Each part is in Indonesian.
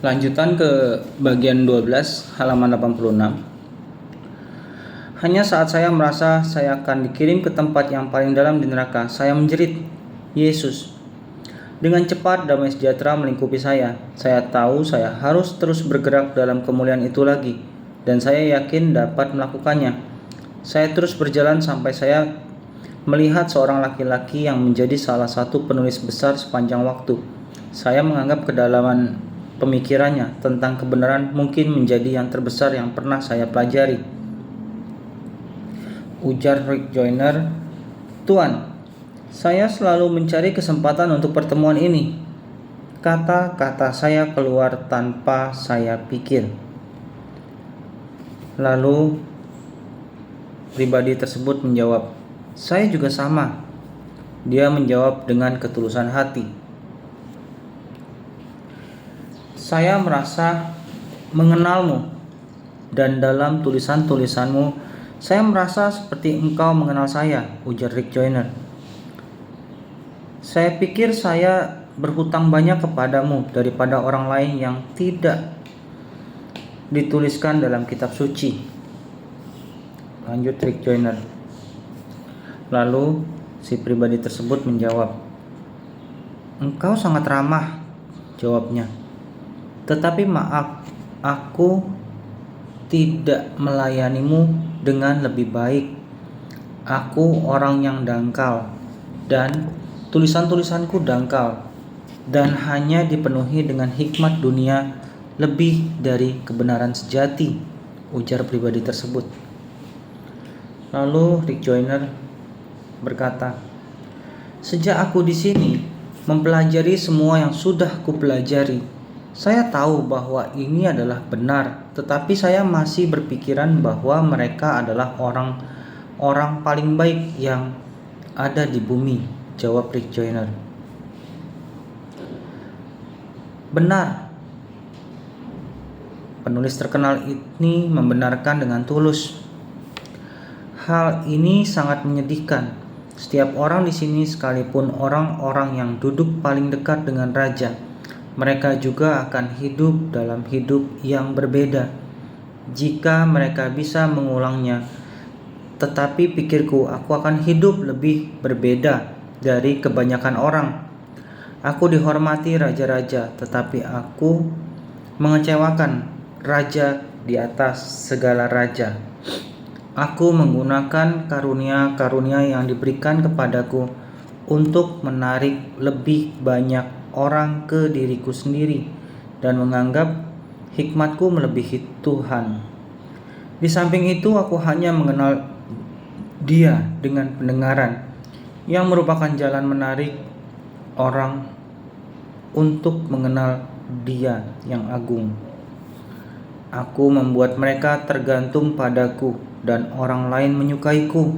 Lanjutan ke bagian 12 halaman 86. Hanya saat saya merasa saya akan dikirim ke tempat yang paling dalam di neraka, saya menjerit, "Yesus!" Dengan cepat damai sejahtera melingkupi saya. Saya tahu saya harus terus bergerak dalam kemuliaan itu lagi, dan saya yakin dapat melakukannya. Saya terus berjalan sampai saya melihat seorang laki-laki yang menjadi salah satu penulis besar sepanjang waktu. Saya menganggap kedalaman pemikirannya tentang kebenaran mungkin menjadi yang terbesar yang pernah saya pelajari. Ujar Rick Joyner, "Tuan, saya selalu mencari kesempatan untuk pertemuan ini." Kata-kata saya keluar tanpa saya pikir. Lalu pribadi tersebut menjawab, "Saya juga sama." Dia menjawab dengan ketulusan hati. "Saya merasa mengenalmu, dan dalam tulisan-tulisanmu, saya merasa seperti engkau mengenal saya," ujar Rick Joyner. "Saya pikir saya berhutang banyak kepadamu daripada orang lain yang tidak dituliskan dalam kitab suci," lanjut Rick Joyner. Lalu si pribadi tersebut menjawab, "Engkau sangat ramah," jawabnya. "Tetapi maaf, aku tidak melayanimu dengan lebih baik. Aku orang yang dangkal, dan tulisan-tulisanku dangkal, dan hanya dipenuhi dengan hikmat dunia lebih dari kebenaran sejati," ujar pribadi tersebut. Lalu Rick Joyner berkata, "Sejak aku di sini mempelajari semua yang sudah kupelajari, saya tahu bahwa ini adalah benar, tetapi saya masih berpikiran bahwa mereka adalah orang paling baik yang ada di bumi," jawab Rick Joyner. "Benar," penulis terkenal ini membenarkan dengan tulus. "Hal ini sangat menyedihkan. Setiap orang di sini, sekalipun orang-orang yang duduk paling dekat dengan raja, mereka juga akan hidup dalam hidup yang berbeda jika mereka bisa mengulangnya. Tetapi pikirku, aku akan hidup lebih berbeda dari kebanyakan orang. Aku dihormati raja-raja, tetapi aku mengecewakan raja di atas segala raja. Aku menggunakan karunia-karunia yang diberikan kepadaku untuk menarik lebih banyak orang ke diriku sendiri dan menganggap hikmatku melebihi Tuhan. Di samping itu, aku hanya mengenal Dia dengan pendengaran, yang merupakan jalan menarik orang untuk mengenal Dia yang agung. Aku membuat mereka tergantung padaku dan orang lain menyukaiku.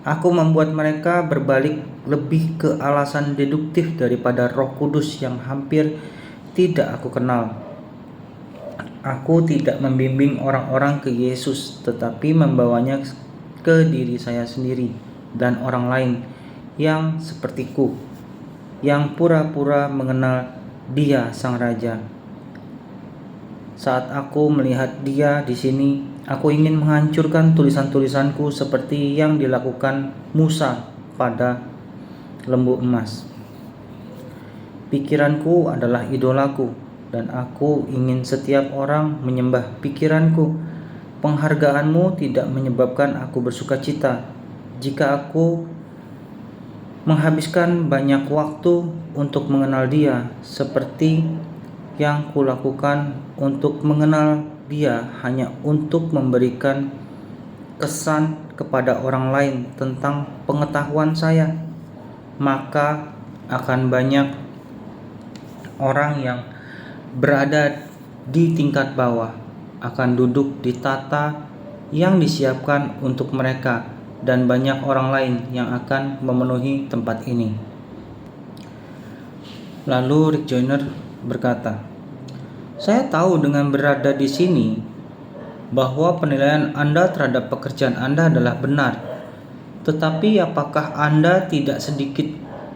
Aku membuat mereka berbalik lebih ke alasan deduktif daripada Roh Kudus yang hampir tidak aku kenal. Aku tidak membimbing orang-orang ke Yesus, tetapi membawanya ke diri saya sendiri dan orang lain yang sepertiku, yang pura-pura mengenal Dia Sang Raja. Saat aku melihat Dia di sini, aku ingin menghancurkan tulisan-tulisanku seperti yang dilakukan Musa pada lembu emas. Pikiranku adalah idolaku, dan aku ingin setiap orang menyembah pikiranku. Penghargaanmu tidak menyebabkan aku bersukacita. Jika aku menghabiskan banyak waktu untuk mengenal Dia, seperti yang kulakukan untuk mengenal Dia hanya untuk memberikan kesan kepada orang lain tentang pengetahuan saya, maka akan banyak orang yang berada di tingkat bawah akan duduk di tata yang disiapkan untuk mereka, dan banyak orang lain yang akan memenuhi tempat ini. Lalu Rick Joyner berkata, "Saya tahu dengan berada di sini bahwa penilaian Anda terhadap pekerjaan Anda adalah benar. Tetapi apakah Anda tidak sedikit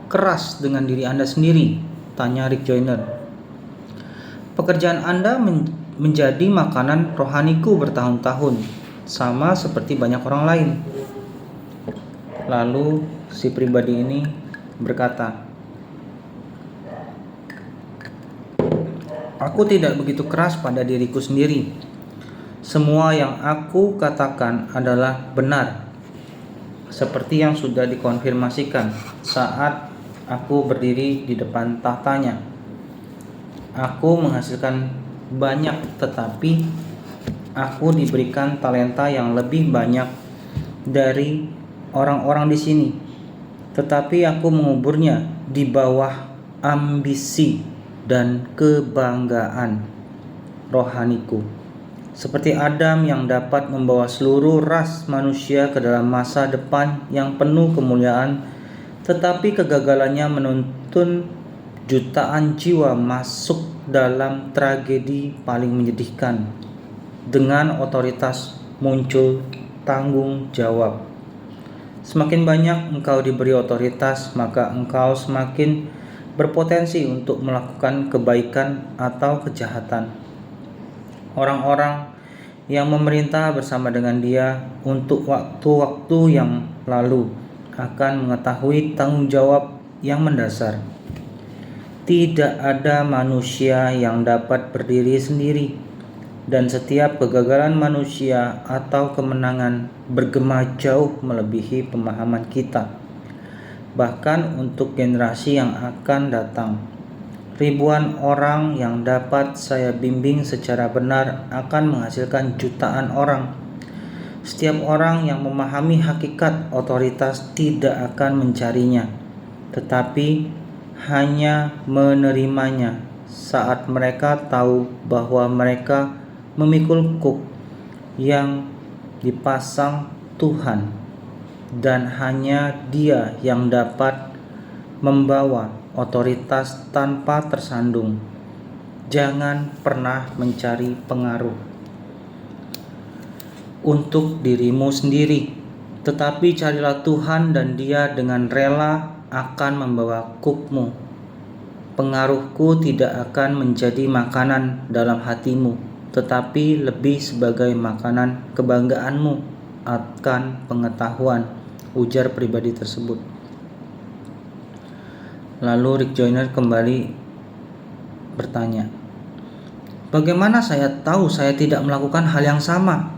keras dengan diri Anda sendiri?" tanya Rick Joyner. Pekerjaan Anda menjadi makanan rohaniku bertahun-tahun, sama seperti banyak orang lain. Lalu si pribadi ini berkata, aku tidak begitu keras pada diriku sendiri. Semua yang aku katakan adalah benar, seperti yang sudah dikonfirmasikan saat aku berdiri di depan tahtanya. Aku menghasilkan banyak, tetapi aku diberikan talenta yang lebih banyak dari orang-orang di sini. Tetapi aku menguburnya di bawah ambisi dan kebanggaan rohaniku. Seperti Adam yang dapat membawa seluruh ras manusia ke dalam masa depan yang penuh kemuliaan, tetapi kegagalannya menuntun jutaan jiwa masuk dalam tragedi paling menyedihkan. Dengan otoritas muncul tanggung jawab. Semakin banyak engkau diberi otoritas, maka engkau semakin berpotensi untuk melakukan kebaikan atau kejahatan. Orang-orang yang memerintah bersama dengan dia untuk waktu-waktu yang lalu akan mengetahui tanggung jawab yang mendasar. Tidak ada manusia yang dapat berdiri sendiri, dan setiap kegagalan manusia atau kemenangan bergema jauh melebihi pemahaman kita. Bahkan untuk generasi yang akan datang, ribuan orang yang dapat saya bimbing secara benar akan menghasilkan jutaan orang. Setiap orang yang memahami hakikat otoritas tidak akan mencarinya, tetapi hanya menerimanya saat mereka tahu bahwa mereka memikul kuk yang dipasang Tuhan, dan hanya Dia yang dapat membawa otoritas tanpa tersandung. Jangan pernah mencari pengaruh untuk dirimu sendiri, tetapi carilah Tuhan, dan Dia dengan rela akan membawa kukmu. Pengaruhku tidak akan menjadi makanan dalam hatimu, tetapi lebih sebagai makanan kebanggaanmu akan pengetahuan, ujar pribadi tersebut. Lalu Rick Joyner kembali bertanya, bagaimana saya tahu saya tidak melakukan hal yang sama?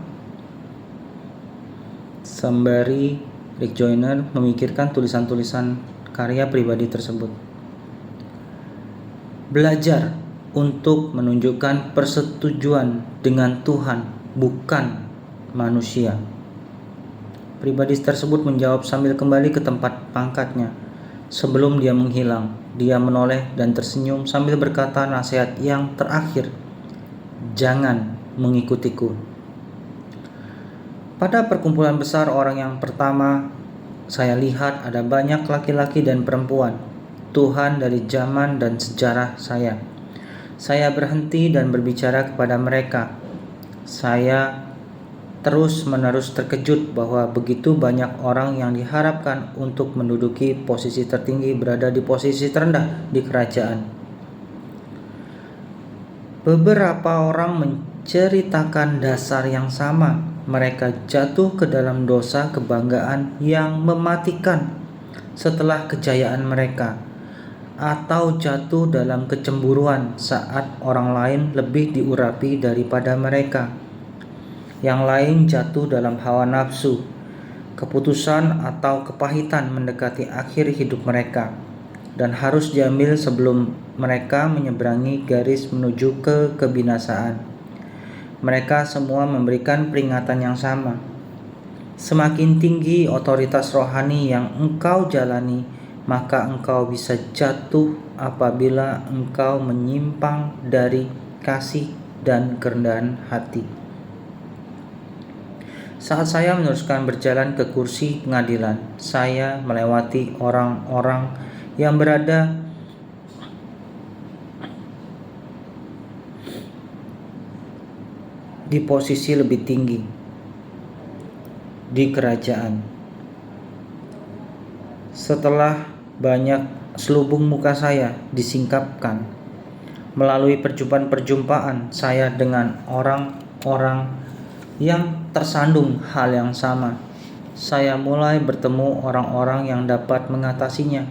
Sembari Rick Joyner memikirkan tulisan-tulisan karya pribadi tersebut. Belajar untuk menunjukkan persetujuan dengan Tuhan, bukan manusia. Pribadi tersebut menjawab sambil kembali ke tempat pangkatnya. Sebelum dia menghilang, dia menoleh dan tersenyum sambil berkata nasihat yang terakhir, jangan mengikutiku. Pada perkumpulan besar orang yang pertama, saya lihat ada banyak laki-laki dan perempuan, Tuhan dari zaman dan sejarah saya. Saya berhenti dan berbicara kepada mereka. Saya terus-menerus terkejut bahwa begitu banyak orang yang diharapkan untuk menduduki posisi tertinggi berada di posisi terendah di kerajaan. Beberapa orang menceritakan dasar yang sama. Mereka jatuh ke dalam dosa kebanggaan yang mematikan setelah kejayaan mereka, atau jatuh dalam kecemburuan saat orang lain lebih diurapi daripada mereka. Yang lain jatuh dalam hawa nafsu, keputusan atau kepahitan mendekati akhir hidup mereka, dan harus diambil sebelum mereka menyeberangi garis menuju ke kebinasaan. Mereka semua memberikan peringatan yang sama. Semakin tinggi otoritas rohani yang engkau jalani, maka engkau bisa jatuh apabila engkau menyimpang dari kasih dan kerendahan hati. Saat saya meneruskan berjalan ke kursi pengadilan, saya melewati orang-orang yang berada di posisi lebih tinggi di kerajaan. Setelah banyak selubung muka saya disingkapkan, Melalui perjumpaan-perjumpaan saya dengan orang-orang yang tersandung hal yang sama, saya mulai bertemu orang-orang yang dapat mengatasinya.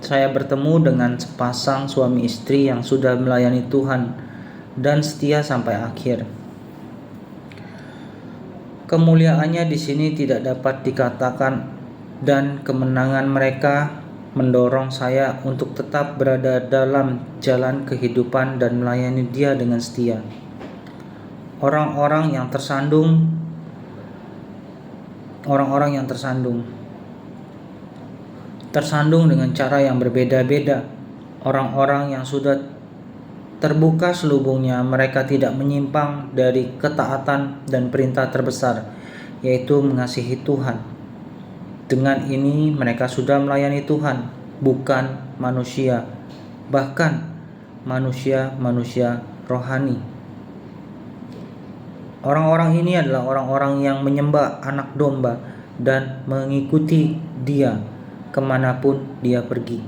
Saya bertemu dengan sepasang suami istri yang sudah melayani Tuhan dan setia sampai akhir. Kemuliaannya di sini tidak dapat dikatakan, dan kemenangan mereka mendorong saya untuk tetap berada dalam jalan kehidupan dan melayani Dia dengan setia. Orang-orang yang tersandung dengan cara yang berbeda-beda. Orang-orang yang sudah terbuka selubungnya, mereka tidak menyimpang dari ketaatan dan perintah terbesar, yaitu mengasihi Tuhan. Dengan ini mereka sudah melayani Tuhan, bukan manusia, bahkan manusia-manusia rohani. Orang-orang ini adalah orang-orang yang menyembah anak domba dan mengikuti Dia kemanapun Dia pergi.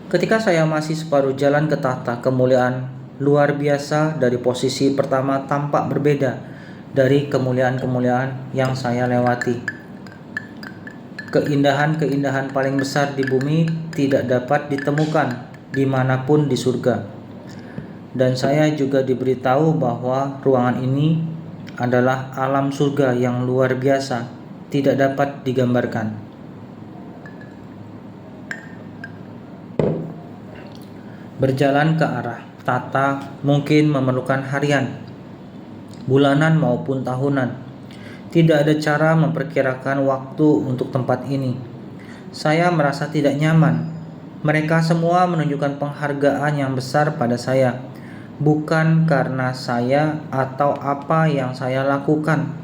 Ketika saya masih separuh jalan ke tahta kemuliaan luar biasa, dari posisi pertama tampak berbeda dari kemuliaan-kemuliaan yang saya lewati. Keindahan-keindahan paling besar di bumi tidak dapat ditemukan dimanapun di surga. Dan saya juga diberitahu bahwa ruangan ini adalah alam surga yang luar biasa, tidak dapat digambarkan. Berjalan ke arah tahta mungkin memerlukan harian, bulanan maupun tahunan. Tidak ada cara memperkirakan waktu untuk tempat ini. Saya merasa tidak nyaman. Mereka semua menunjukkan penghargaan yang besar pada saya, bukan karena saya atau apa yang saya lakukan,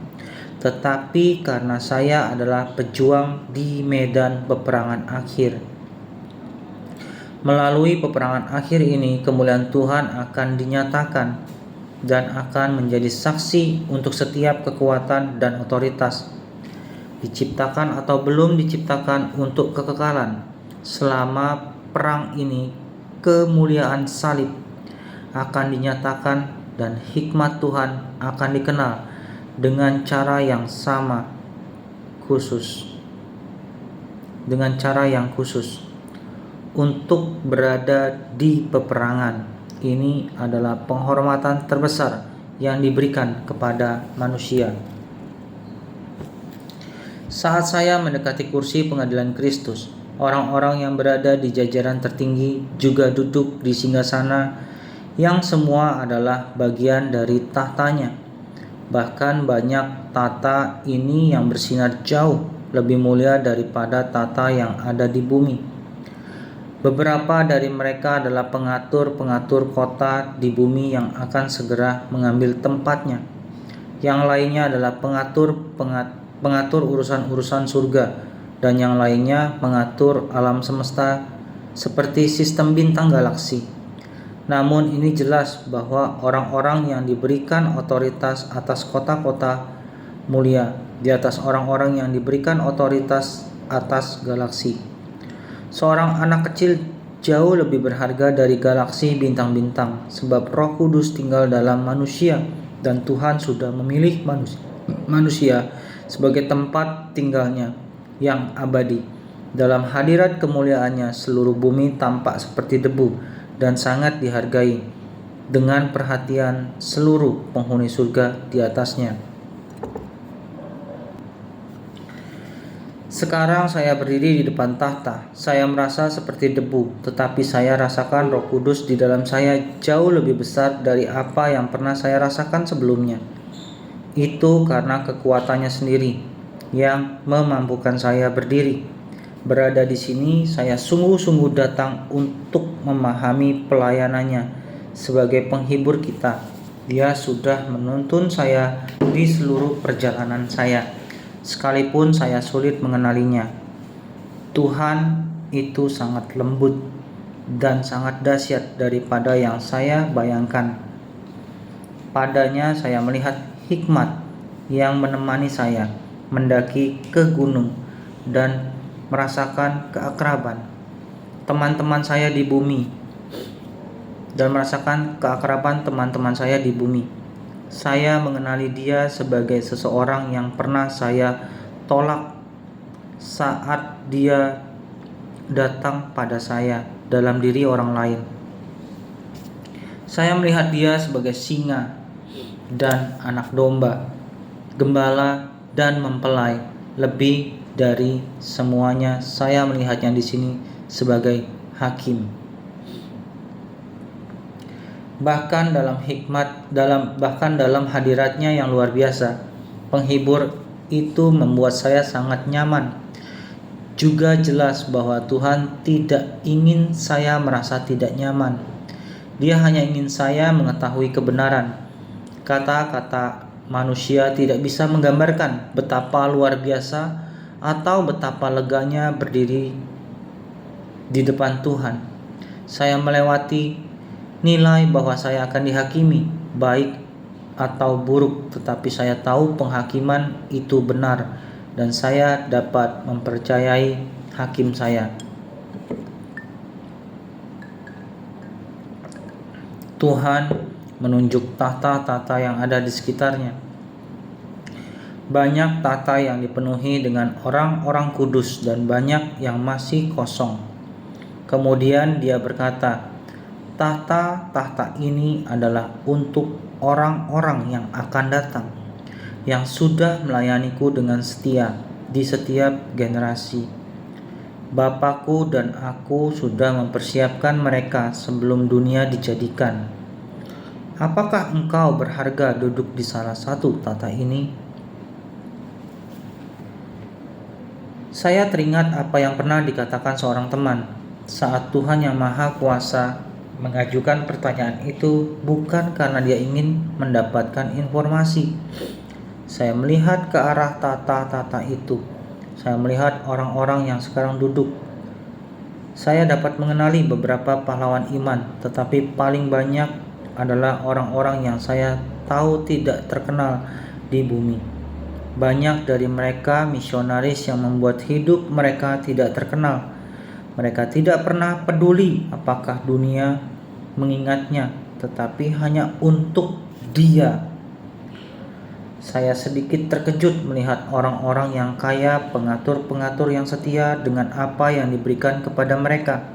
tetapi karena saya adalah pejuang di medan peperangan akhir. Melalui peperangan akhir ini, kemuliaan Tuhan akan dinyatakan dan akan menjadi saksi untuk setiap kekuatan dan otoritas, diciptakan atau belum diciptakan, untuk kekekalan. Selama perang ini, kemuliaan salib akan dinyatakan dan hikmat Tuhan akan dikenal dengan cara yang khusus. Untuk berada di peperangan ini adalah penghormatan terbesar yang diberikan kepada manusia. Saat saya mendekati kursi pengadilan Kristus, orang-orang yang berada di jajaran tertinggi juga duduk di singgasana yang semua adalah bagian dari tahtanya. Bahkan banyak tahta ini yang bersinar jauh lebih mulia daripada tahta yang ada di bumi. Beberapa dari mereka adalah pengatur-pengatur kota di bumi yang akan segera mengambil tempatnya. Yang lainnya adalah pengatur urusan-urusan surga, dan yang lainnya mengatur alam semesta seperti sistem bintang galaksi. Namun ini jelas bahwa orang-orang yang diberikan otoritas atas kota-kota mulia di atas orang-orang yang diberikan otoritas atas galaksi. Seorang anak kecil jauh lebih berharga dari galaksi bintang-bintang, sebab Roh Kudus tinggal dalam manusia dan Tuhan sudah memilih manusia sebagai tempat tinggalnya yang abadi. Dalam hadirat kemuliaannya, seluruh bumi tampak seperti debu dan sangat dihargai dengan perhatian seluruh penghuni surga di atasnya. Sekarang saya berdiri di depan tahta. Saya merasa seperti debu, tetapi saya rasakan Roh Kudus di dalam saya jauh lebih besar dari apa yang pernah saya rasakan sebelumnya. Itu karena kekuatannya sendiri yang memampukan saya berdiri. Berada di sini, saya sungguh-sungguh datang untuk memahami pelayanannya sebagai penghibur kita. Dia sudah menuntun saya di seluruh perjalanan saya, sekalipun saya sulit mengenalinya. Tuhan itu sangat lembut dan sangat dahsyat daripada yang saya bayangkan. Padanya saya melihat hikmat yang menemani saya mendaki ke gunung dan merasakan keakraban teman-teman saya di bumi. dan merasakan keakraban teman-teman saya di bumi. Saya mengenali dia sebagai seseorang yang pernah saya tolak saat dia datang pada saya dalam diri orang lain. Saya melihat dia sebagai singa dan anak domba, gembala dan mempelai. Lebih dari semuanya, saya melihatnya di sini sebagai hakim. Bahkan dalam hadiratnya yang luar biasa, penghibur itu membuat saya sangat nyaman. Juga jelas bahwa Tuhan tidak ingin saya merasa tidak nyaman. Dia hanya ingin saya mengetahui kebenaran. Kata-kata manusia tidak bisa menggambarkan betapa luar biasa atau betapa leganya berdiri di depan Tuhan. Saya melewati nilai bahwa saya akan dihakimi, baik atau buruk, tetapi saya tahu penghakiman itu benar dan saya dapat mempercayai hakim saya. Tuhan menunjuk tata-tata yang ada di sekitarnya. Banyak tata yang dipenuhi dengan orang-orang kudus dan banyak yang masih kosong. Kemudian dia berkata, "Tahta-tahta ini adalah untuk orang-orang yang akan datang, yang sudah melayaniku dengan setia di setiap generasi. Bapakku dan aku sudah mempersiapkan mereka sebelum dunia dijadikan. Apakah engkau berharga duduk di salah satu tata ini?" Saya teringat apa yang pernah dikatakan seorang teman saat Tuhan yang Maha Kuasa mengajukan pertanyaan itu bukan karena dia ingin mendapatkan informasi. Saya melihat ke arah tata-tata itu. Saya melihat orang-orang yang sekarang duduk. Saya dapat mengenali beberapa pahlawan iman, tetapi paling banyak adalah orang-orang yang saya tahu tidak terkenal di bumi. Banyak dari mereka misionaris yang membuat hidup mereka tidak terkenal. Mereka tidak pernah peduli apakah dunia mengingatnya, tetapi hanya untuk Dia. Saya sedikit terkejut melihat orang-orang yang kaya, pengatur-pengatur yang setia dengan apa yang diberikan kepada mereka.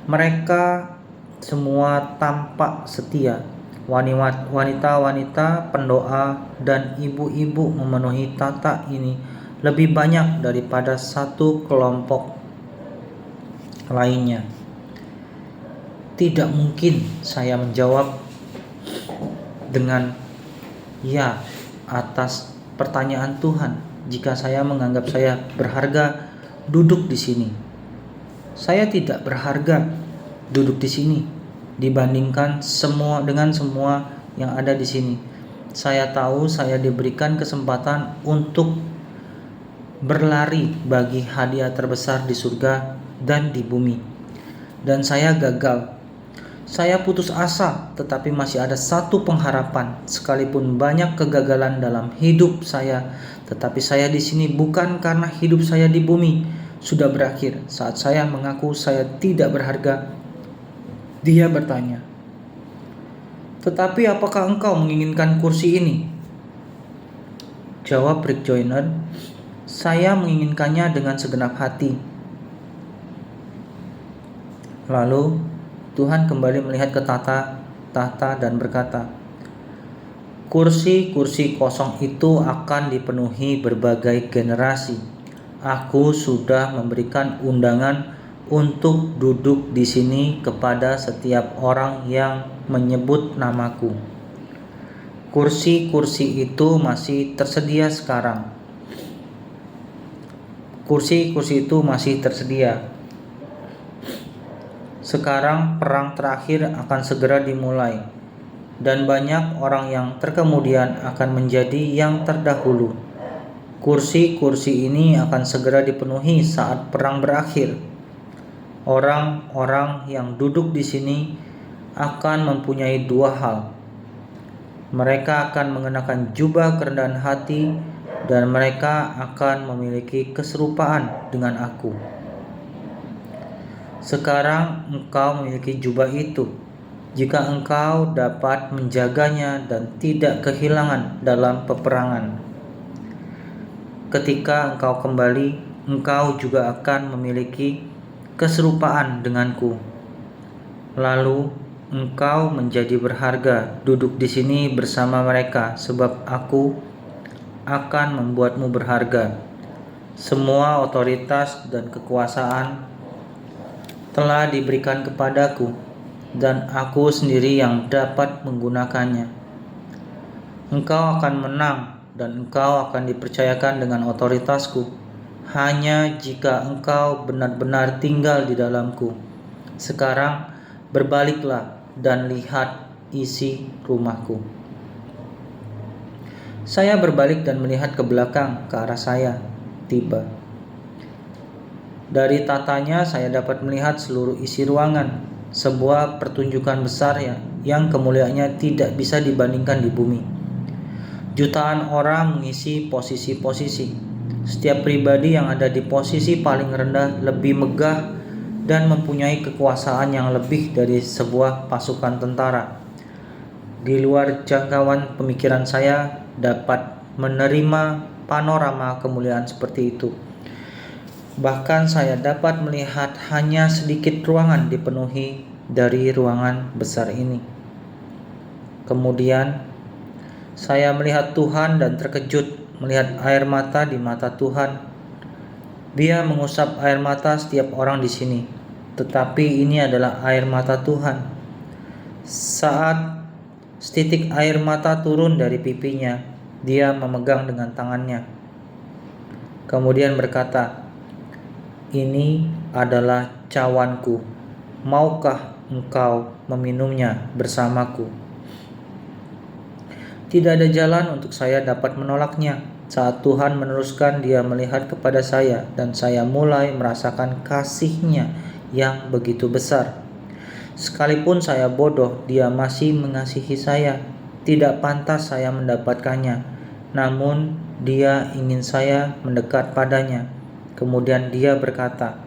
Mereka semua tampak setia. Wanita-wanita pendoa dan ibu-ibu memenuhi tata ini lebih banyak daripada satu kelompok lainnya. Tidak mungkin saya menjawab dengan ya atas pertanyaan Tuhan jika saya menganggap saya berharga duduk di sini. Saya tidak berharga duduk di sini dibandingkan dengan semua yang ada di sini. Saya tahu saya diberikan kesempatan untuk berlari bagi hadiah terbesar di surga dan di bumi. Dan saya gagal. Saya putus asa, tetapi masih ada satu pengharapan. Sekalipun banyak kegagalan dalam hidup saya, tetapi saya di sini bukan karena hidup saya di bumi sudah berakhir. Saat saya mengaku saya tidak berharga, dia bertanya, "Tetapi apakah engkau menginginkan kursi ini?" Jawab Rick Joyner, "Saya menginginkannya dengan segenap hati." Lalu Tuhan kembali melihat ke tahta dan berkata, "Kursi-kursi kosong itu akan dipenuhi berbagai generasi. Aku sudah memberikan undangan untuk duduk di sini kepada setiap orang yang menyebut namaku." Kursi-kursi itu masih tersedia sekarang. Kursi-kursi itu masih tersedia. Sekarang perang terakhir akan segera dimulai, dan banyak orang yang terkemudian akan menjadi yang terdahulu. Kursi-kursi ini akan segera dipenuhi saat perang berakhir. Orang-orang yang duduk di sini akan mempunyai dua hal. Mereka akan mengenakan jubah kerendahan hati, dan mereka akan memiliki keserupaan dengan aku. Sekarang engkau memiliki jubah itu. jika engkau dapat menjaganya dan tidak kehilangan dalam peperangan. Ketika engkau kembali, engkau juga akan memiliki keserupaan denganku. Lalu engkau menjadi berharga duduk di sini bersama mereka, sebab aku akan membuatmu berharga. Semua otoritas dan kekuasaan telah diberikan kepadaku, dan aku sendiri yang dapat menggunakannya. Engkau akan menang dan engkau akan dipercayakan dengan otoritasku, hanya jika engkau benar-benar tinggal di dalamku. Sekarang berbaliklah dan lihat isi rumahku. Saya berbalik dan melihat ke belakang ke arah saya. Tiba. Dari tatanya saya dapat melihat seluruh isi ruangan. Sebuah pertunjukan besar yang kemuliaannya tidak bisa dibandingkan di bumi. Jutaan orang mengisi posisi-posisi. Setiap pribadi yang ada di posisi paling rendah lebih megah dan mempunyai kekuasaan yang lebih dari sebuah pasukan tentara. Di luar jangkauan pemikiran saya dapat menerima panorama kemuliaan seperti itu. Bahkan saya dapat melihat hanya sedikit ruangan dipenuhi dari ruangan besar ini. Kemudian saya melihat Tuhan dan terkejut melihat air mata di mata Tuhan. Dia mengusap air mata setiap orang di sini, tetapi ini adalah air mata Tuhan. Saat setitik air mata turun dari pipinya, dia memegang dengan tangannya. Kemudian berkata, "Ini adalah cawanku. Maukah engkau meminumnya bersamaku?" Tidak ada jalan untuk saya dapat menolaknya. Saat Tuhan meneruskan, dia melihat kepada saya dan saya mulai merasakan kasih-Nya yang begitu besar. Sekalipun saya bodoh, dia masih mengasihi saya. Tidak pantas saya mendapatkannya, namun dia ingin saya mendekat padanya. Kemudian dia berkata,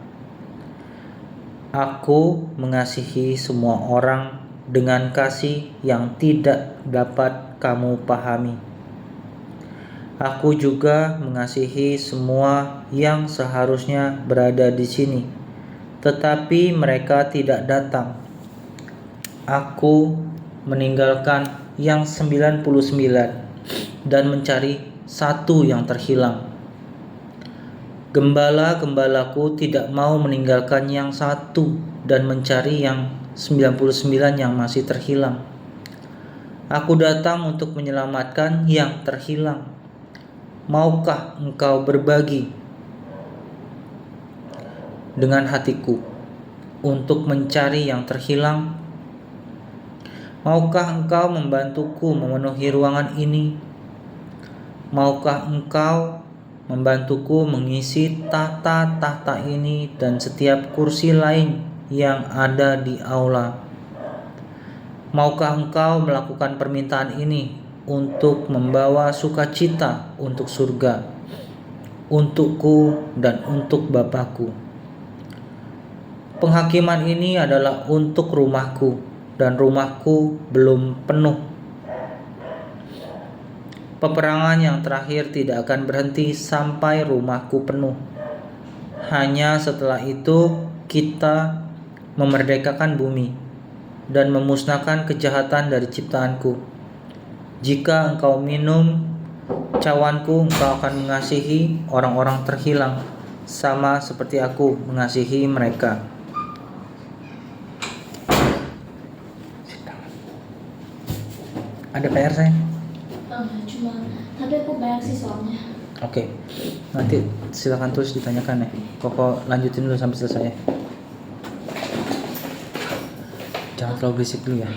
"Aku mengasihi semua orang dengan kasih yang tidak dapat kamu pahami. Aku juga mengasihi semua yang seharusnya berada di sini, tetapi mereka tidak datang. Aku meninggalkan yang 99 dan mencari satu yang terhilang. Gembala-gembalaku tidak mau meninggalkan yang satu dan mencari yang 99 yang masih terhilang. Aku datang untuk menyelamatkan yang terhilang. Maukah engkau berbagi dengan hatiku untuk mencari yang terhilang? Maukah engkau membantuku memenuhi ruangan ini? Maukah engkau membantuku mengisi tahta-tahta ini dan setiap kursi lain yang ada di aula? Maukah engkau melakukan permintaan ini untuk membawa sukacita untuk surga, untukku dan untuk Bapakku? Penghakiman ini adalah untuk rumahku, dan rumahku belum penuh. Peperangan yang terakhir tidak akan berhenti sampai rumahku penuh. Hanya setelah itu kita memerdekakan bumi dan memusnahkan kejahatan dari ciptaanku. Jika engkau minum cawanku, engkau akan mengasihi orang-orang terhilang, sama seperti aku mengasihi mereka. Ada PR saya? Tapi aku banyak sih soalnya. Oke. Nanti silakan terus ditanyakan ya. Koko lanjutin dulu sampai selesai ya. Jangan terlalu berisik dulu ya.